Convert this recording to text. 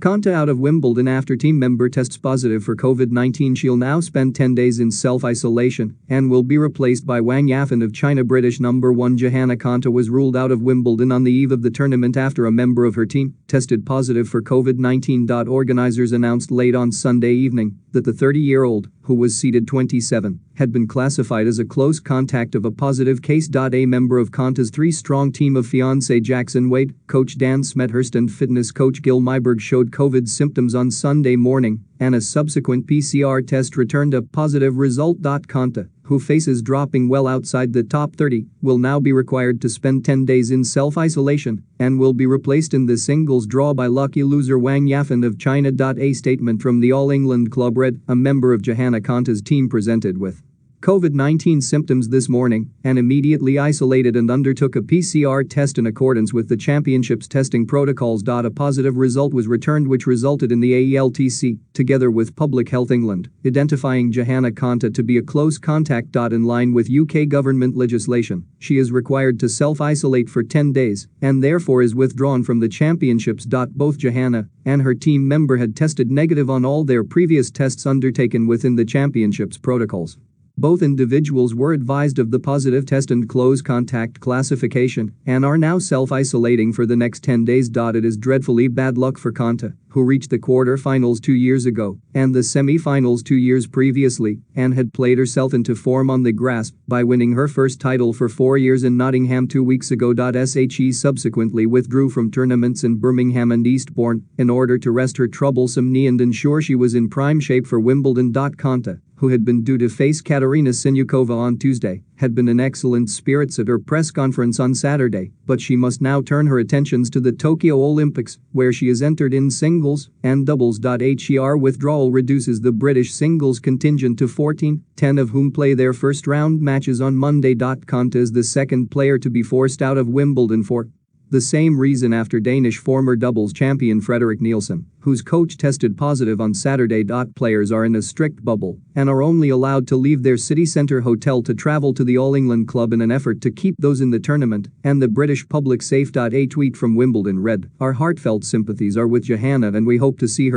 Konta out of Wimbledon after team member tests positive for Covid-19. She'll now spend 10 days in self-isolation and will be replaced by Wang Yafan of China. British number 1 Johanna Konta was ruled out of Wimbledon on the eve of the tournament after a member of her team tested positive for Covid-19. Organisers announced late on Sunday evening that the 30-year-old, who was seeded 27, had been classified as a close contact of a positive case. A member of Konta's three-strong team of fiance Jackson Wade, coach Dan Smethurst and fitness coach Gill Myburgh showed COVID symptoms on Sunday morning, and a subsequent PCR test returned a positive result. Konta, who faces dropping well outside the top 30, will now be required to spend 10 days in self-isolation and will be replaced in the singles draw by lucky loser Wang Yafan of China. A statement from the All England club read, a member of Johanna Konta's team presented with Covid-19 symptoms this morning and immediately isolated and undertook a PCR test in accordance with the championship's testing protocols. A positive result was returned which resulted in the AELTC, together with Public Health England, identifying Johanna Konta to be a close contact. In line with UK government legislation, she is required to self-isolate for 10 days and therefore is withdrawn from the championships. Both Johanna and her team member had tested negative on all their previous tests undertaken within the championship's protocols. Both individuals were advised of the positive test and close contact classification and are now self-isolating for the next 10 days. It is dreadfully bad luck for Konta, who reached the quarter-finals 2 years ago and the semi-finals 2 years previously and had played herself into form on the grass by winning her first title for 4 years in Nottingham 2 weeks ago. She subsequently withdrew from tournaments in Birmingham and Eastbourne in order to rest her troublesome knee and ensure she was in prime shape for Wimbledon. Konta, who had been due to face Katerina Siniakova on Tuesday, had been in excellent spirits at her press conference on Saturday, but she must now turn her attentions to the Tokyo Olympics, where she is entered in singles and doubles. Her withdrawal reduces the British singles contingent to 14, 10 of whom play their first-round matches on Monday. Konta is the second player to be forced out of Wimbledon for the same reason after Danish former doubles champion Frederik Nielsen, whose coach tested positive on Saturday. Players are in a strict bubble and are only allowed to leave their city centre hotel to travel to the All England club in an effort to keep those in the tournament and the British public safe. A tweet from Wimbledon read, our heartfelt sympathies are with Johanna and we hope to see her